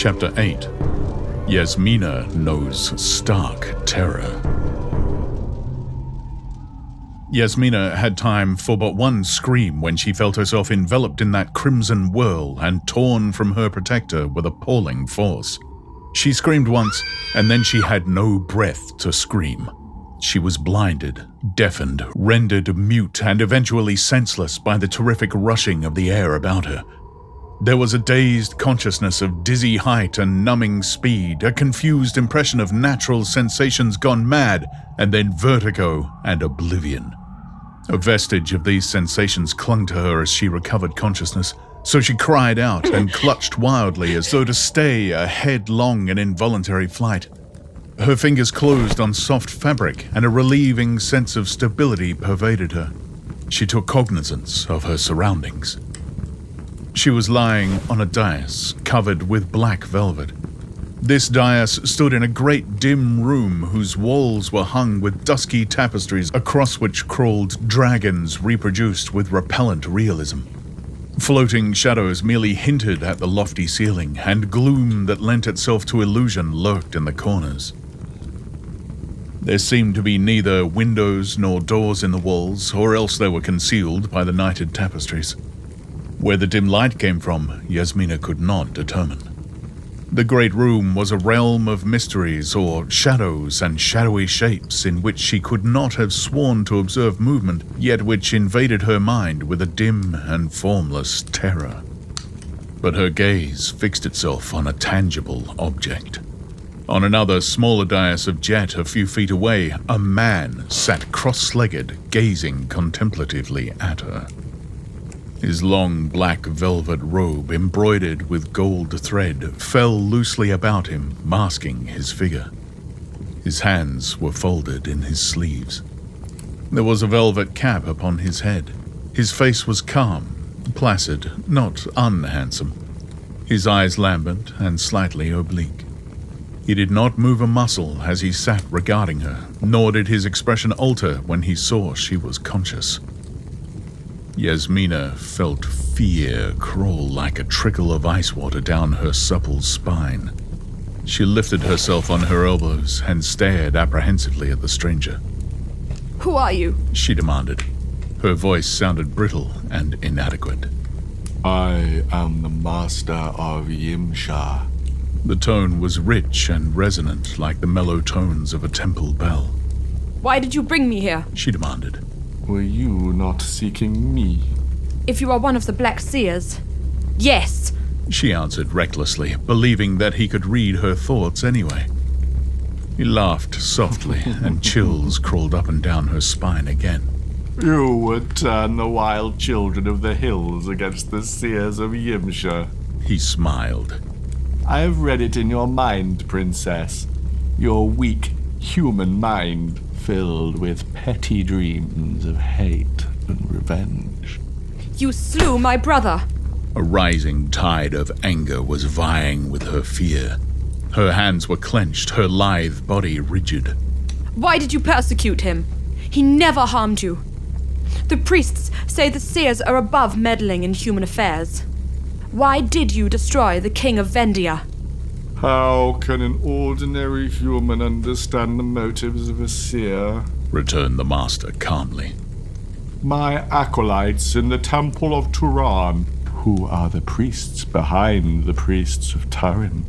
Chapter 8. Yasmina Knows Stark Terror. Yasmina had time for but one scream when she felt herself enveloped in that crimson whirl and torn from her protector with appalling force. She screamed once, and then she had no breath to scream. She was blinded, deafened, rendered mute, and eventually senseless by the terrific rushing of the air about her. There was a dazed consciousness of dizzy height and numbing speed, a confused impression of natural sensations gone mad, and then vertigo and oblivion. A vestige of these sensations clung to her as she recovered consciousness, so she cried out and clutched wildly as though to stay a headlong and involuntary flight. Her fingers closed on soft fabric, and a relieving sense of stability pervaded her. She took cognizance of her surroundings. She was lying on a dais covered with black velvet. This dais stood in a great dim room whose walls were hung with dusky tapestries across which crawled dragons reproduced with repellent realism. Floating shadows merely hinted at the lofty ceiling, and gloom that lent itself to illusion lurked in the corners. There seemed to be neither windows nor doors in the walls, or else they were concealed by the knitted tapestries. Where the dim light came from, Yasmina could not determine. The great room was a realm of mysteries or shadows and shadowy shapes in which she could not have sworn to observe movement, yet which invaded her mind with a dim and formless terror. But her gaze fixed itself on a tangible object. On another, smaller dais of jet a few feet away, a man sat cross-legged, gazing contemplatively at her. His long black velvet robe, embroidered with gold thread, fell loosely about him, masking his figure. His hands were folded in his sleeves. There was a velvet cap upon his head. His face was calm, placid, not unhandsome. His eyes lambent and slightly oblique. He did not move a muscle as he sat regarding her, nor did his expression alter when he saw she was conscious. Yasmina felt fear crawl like a trickle of ice water down her supple spine. She lifted herself on her elbows and stared apprehensively at the stranger. "Who are you?" she demanded. Her voice sounded brittle and inadequate. I am the master of Yimsha. The tone was rich and resonant like the mellow tones of a temple bell. "Why did you bring me here?" she demanded. Were you not seeking me? "If you are one of the Black Seers, yes," she answered recklessly, believing that he could read her thoughts anyway. He laughed softly, and chills crawled up and down her spine again. You would turn the wild children of the hills against the seers of Yimsha. He smiled. I have read it in your mind, princess. Your weak, human mind, filled with petty dreams of hate and revenge. "You slew my brother." A rising tide of anger was vying with her fear. Her hands were clenched, her lithe body rigid. "Why did you persecute him? He never harmed you. The priests say the seers are above meddling in human affairs. Why did you destroy the king of Vendia?" How can an ordinary human understand the motives of a seer? Returned the master calmly. My acolytes in the temple of Turan, who are the priests behind the priests of Tarim,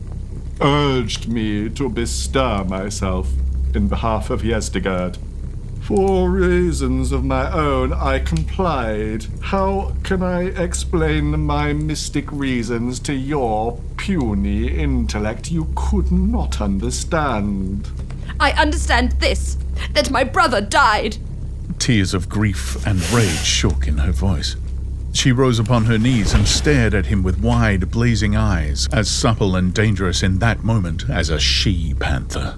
urged me to bestir myself in behalf of Yezdigerd. For reasons of my own, I complied. How can I explain my mystic reasons to your puny intellect you could not understand? "I understand this, that my brother died." Tears of grief and rage shook in her voice. She rose upon her knees and stared at him with wide, blazing eyes, as supple and dangerous in that moment as a she-panther.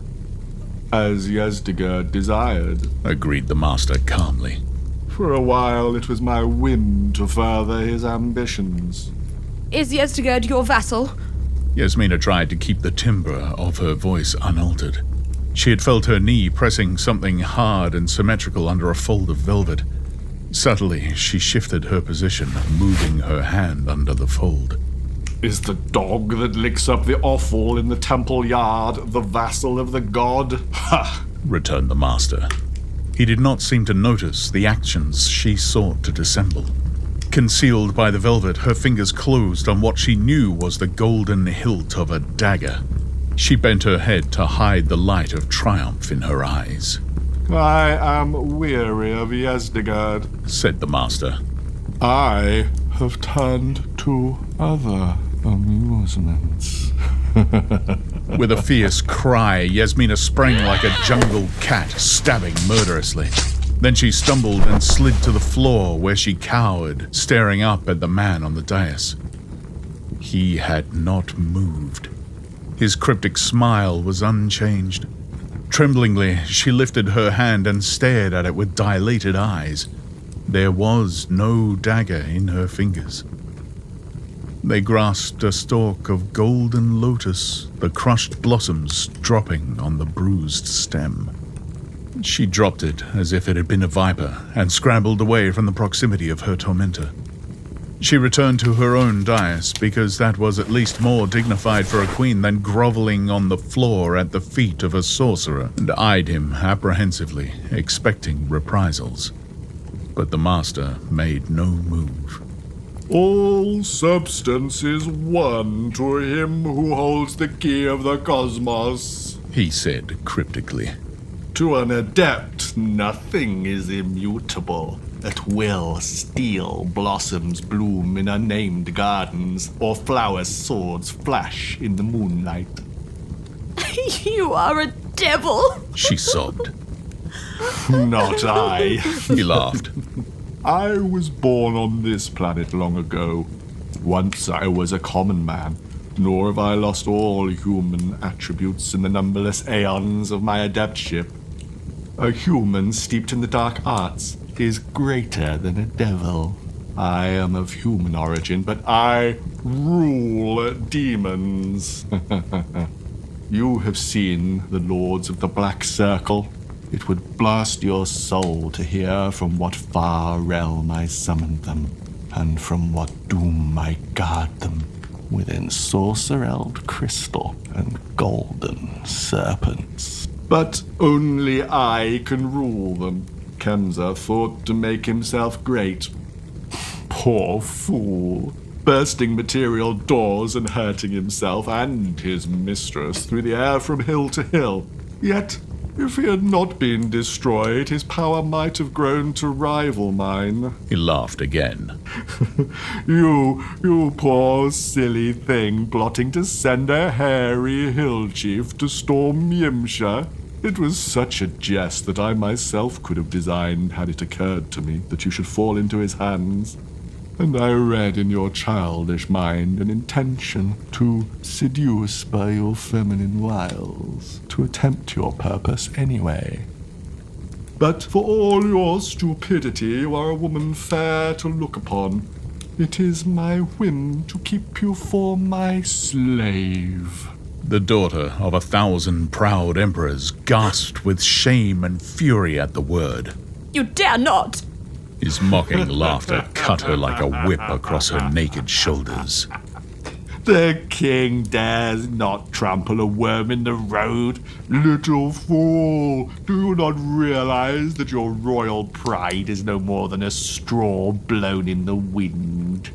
As Yezdigerd desired, agreed the master calmly. For a while it was my whim to further his ambitions. "Is Yezdigerd your vassal?" Yasmina tried to keep the timbre of her voice unaltered. She had felt her knee pressing something hard and symmetrical under a fold of velvet. Subtly, she shifted her position, moving her hand under the fold. Is the dog that licks up the offal in the temple yard the vassal of the god? Ha! returned the master. He did not seem to notice the actions she sought to dissemble. Concealed by the velvet, her fingers closed on what she knew was the golden hilt of a dagger. She bent her head to hide the light of triumph in her eyes. I am weary of Yezdigerd, said the master. I have turned to other amusements. With a fierce cry, Yasmina sprang like a jungle cat, stabbing murderously. Then she stumbled and slid to the floor, where she cowered, staring up at the man on the dais. He had not moved. His cryptic smile was unchanged. Tremblingly, she lifted her hand and stared at it with dilated eyes. There was no dagger in her fingers. They grasped a stalk of golden lotus, the crushed blossoms dropping on the bruised stem. She dropped it as if it had been a viper and scrambled away from the proximity of her tormentor. She returned to her own dais because that was at least more dignified for a queen than groveling on the floor at the feet of a sorcerer, and eyed him apprehensively, expecting reprisals. But the master made no move. All substance is one to him who holds the key of the cosmos, he said cryptically. To an adept, nothing is immutable. At will, steel blossoms bloom in unnamed gardens, or flower swords flash in the moonlight. You are a devil, she sobbed. Not I, he laughed. I was born on this planet long ago. Once I was a common man, nor have I lost all human attributes in the numberless aeons of my adeptship. A human steeped in the dark arts is greater than a devil. I am of human origin, but I rule demons. You have seen the Lords of the Black Circle. It would blast your soul to hear from what far realm I summoned them, and from what doom I guard them within sorcerelled crystal and golden serpents. But only I can rule them. Kenza thought to make himself great. Poor fool, bursting material doors and hurting himself and his mistress through the air from hill to hill. Yet, if he had not been destroyed, his power might have grown to rival mine. He laughed again. You poor silly thing, plotting to send a hairy hill chief to storm Yimsha. It was such a jest that I myself could have designed had it occurred to me that you should fall into his hands. And I read in your childish mind an intention to seduce by your feminine wiles, to attempt your purpose anyway. But for all your stupidity, you are a woman fair to look upon. It is my whim to keep you for my slave. The daughter of 1,000 proud emperors gasped with shame and fury at the word. You dare not! His mocking laughter cut her like a whip across her naked shoulders. The king dares not trample a worm in the road. Little fool, do you not realize that your royal pride is no more than a straw blown in the wind?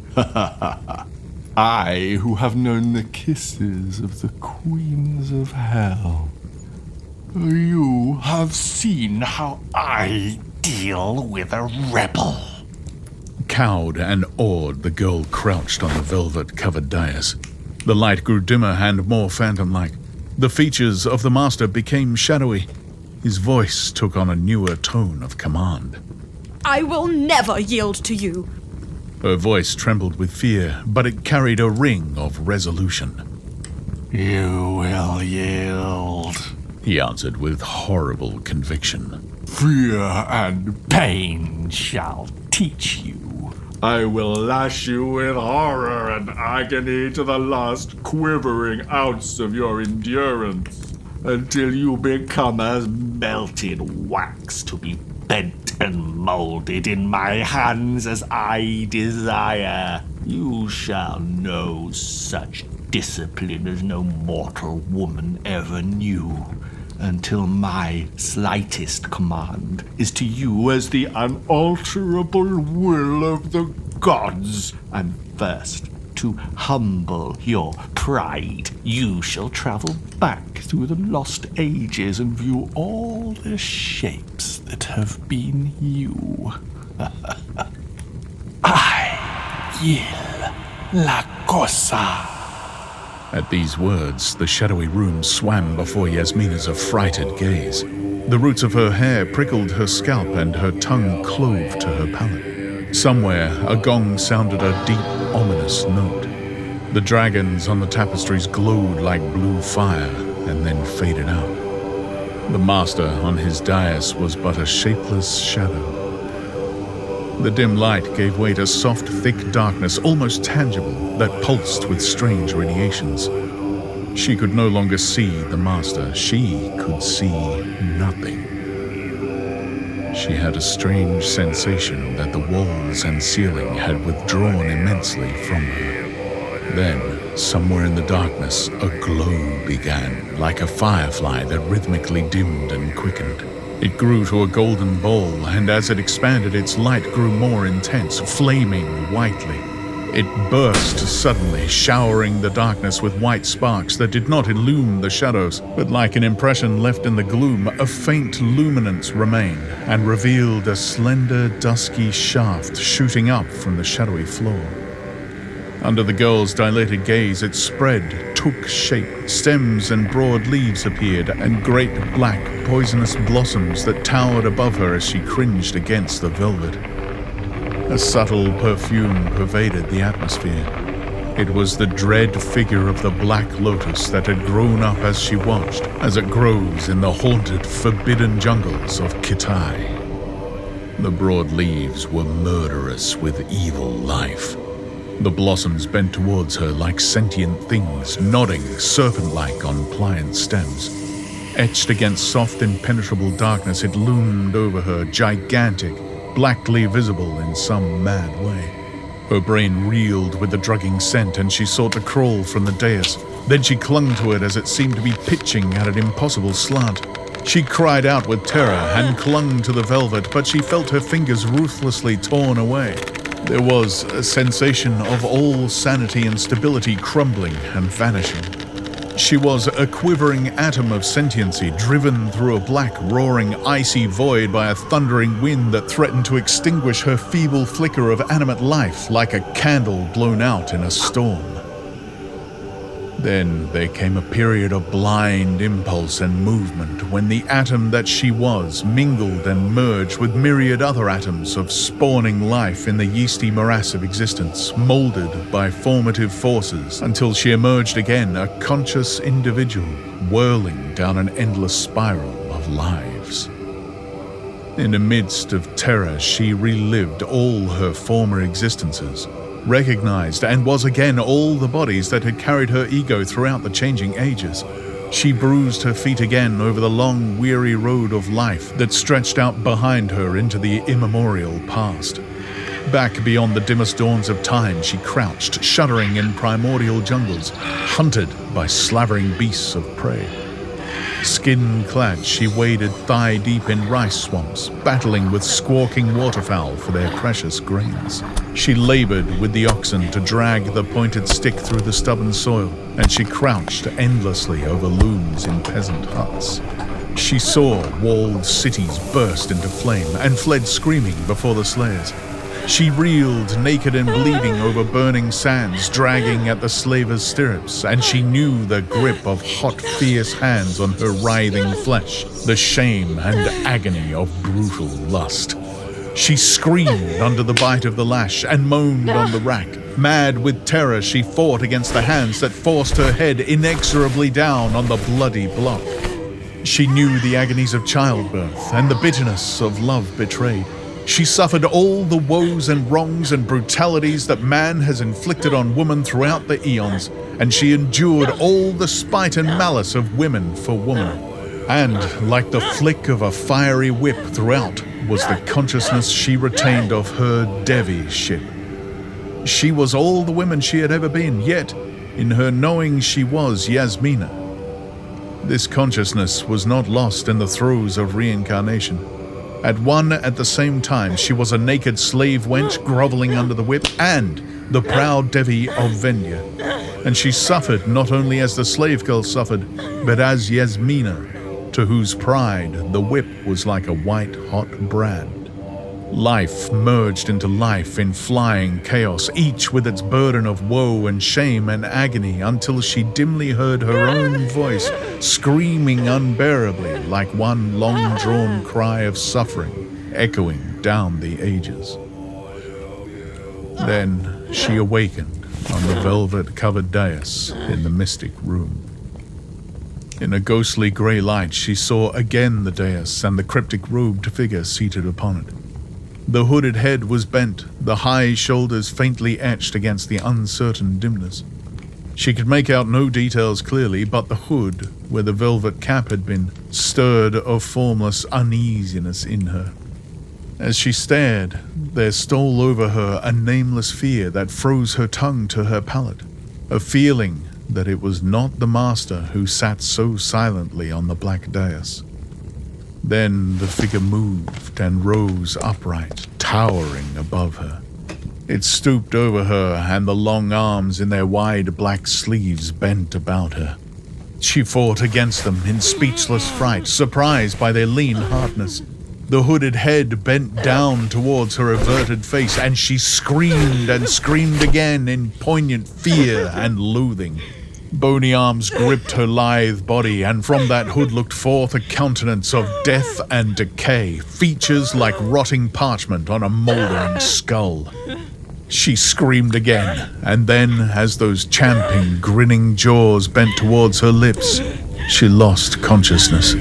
I, who have known the kisses of the queens of hell. You have seen how I deal with a rebel. Cowed and awed, the girl crouched on the velvet-covered dais. The light grew dimmer and more phantom-like. The features of the master became shadowy. His voice took on a newer tone of command. I will never yield to you. Her voice trembled with fear, but it carried a ring of resolution. You will yield, he answered with horrible conviction. Fear and pain shall teach you. I will lash you with horror and agony to the last quivering ounce of your endurance, until you become as melted wax to be bent and molded in my hands as I desire. You shall know such discipline as no mortal woman ever knew, until my slightest command is to you as the unalterable will of the gods. And first, to humble your pride, you shall travel back through the lost ages and view all the shapes that have been you. I will la cosa. At these words, the shadowy room swam before Yasmina's affrighted gaze. The roots of her hair prickled her scalp and her tongue clove to her palate. Somewhere, a gong sounded a deep, ominous note. The dragons on the tapestries glowed like blue fire and then faded out. The master on his dais was but a shapeless shadow. The dim light gave way to soft, thick darkness, almost tangible, that pulsed with strange radiations. She could no longer see the master. She could see nothing. She had a strange sensation that the walls and ceiling had withdrawn immensely from her. Then, somewhere in the darkness, a glow began, like a firefly that rhythmically dimmed and quickened. It grew to a golden ball, and as it expanded, its light grew more intense, flaming whitely. It burst suddenly, showering the darkness with white sparks that did not illume the shadows, but like an impression left in the gloom, a faint luminance remained and revealed a slender, dusky shaft shooting up from the shadowy floor. Under the girl's dilated gaze, it spread, took shape. Stems and broad leaves appeared, and great black, poisonous blossoms that towered above her as she cringed against the velvet. A subtle perfume pervaded the atmosphere. It was the dread figure of the Black Lotus that had grown up as she watched, as it grows in the haunted, forbidden jungles of Kitai. The broad leaves were murderous with evil life. The blossoms bent towards her like sentient things, nodding serpent-like on pliant stems. Etched against soft, impenetrable darkness, it loomed over her, gigantic, blackly visible in some mad way. Her brain reeled with the drugging scent, and she sought to crawl from the dais. Then she clung to it as it seemed to be pitching at an impossible slant. She cried out with terror and clung to the velvet, but she felt her fingers ruthlessly torn away. There was a sensation of all sanity and stability crumbling and vanishing. She was a quivering atom of sentiency, driven through a black, roaring, icy void by a thundering wind that threatened to extinguish her feeble flicker of animate life like a candle blown out in a storm. Then there came a period of blind impulse and movement when the atom that she was mingled and merged with myriad other atoms of spawning life in the yeasty morass of existence, molded by formative forces until she emerged again a conscious individual, whirling down an endless spiral of lives. In the midst of terror, she relived all her former existences, recognized and was again all the bodies that had carried her ego throughout the changing ages. She bruised her feet again over the long, weary road of life that stretched out behind her into the immemorial past. Back beyond the dimmest dawns of time, she crouched, shuddering in primordial jungles, hunted by slavering beasts of prey. Skin-clad, she waded thigh-deep in rice swamps, battling with squawking waterfowl for their precious grains. She labored with the oxen to drag the pointed stick through the stubborn soil, and she crouched endlessly over looms in peasant huts. She saw walled cities burst into flame and fled screaming before the slayers. She reeled naked and bleeding over burning sands, dragging at the slaver's stirrups, and she knew the grip of hot, fierce hands on her writhing flesh, the shame and agony of brutal lust. She screamed under the bite of the lash and moaned on the rack. Mad with terror, she fought against the hands that forced her head inexorably down on the bloody block. She knew the agonies of childbirth and the bitterness of love betrayed. She suffered all the woes and wrongs and brutalities that man has inflicted on woman throughout the eons, and she endured all the spite and malice of women for woman. And, like the flick of a fiery whip throughout, was the consciousness she retained of her Devi ship. She was all the woman she had ever been, yet, in her knowing she was Yasmina. This consciousness was not lost in the throes of reincarnation. At the same time, she was a naked slave wench groveling under the whip and the proud Devi of Venya. And she suffered not only as the slave girl suffered, but as Yasmina, to whose pride the whip was like a white-hot brand. Life merged into life in flying chaos, each with its burden of woe and shame and agony, until she dimly heard her own voice screaming unbearably like one long-drawn cry of suffering echoing down the ages. Then she awakened on the velvet-covered dais in the mystic room. In a ghostly grey light, she saw again the dais and the cryptic-robed figure seated upon it. The hooded head was bent, the high shoulders faintly etched against the uncertain dimness. She could make out no details clearly, but the hood, where the velvet cap had been, stirred a formless uneasiness in her. As she stared, there stole over her a nameless fear that froze her tongue to her palate, a feeling that it was not the master who sat so silently on the black dais. Then the figure moved and rose upright, towering above her. It stooped over her, and the long arms in their wide black sleeves bent about her. She fought against them in speechless fright, surprised by their lean hardness. The hooded head bent down towards her averted face, and she screamed and screamed again in poignant fear and loathing. Bony arms gripped her lithe body, and from that hood looked forth a countenance of death and decay, features like rotting parchment on a mouldering skull. She screamed again, and then, as those champing, grinning jaws bent towards her lips, she lost consciousness.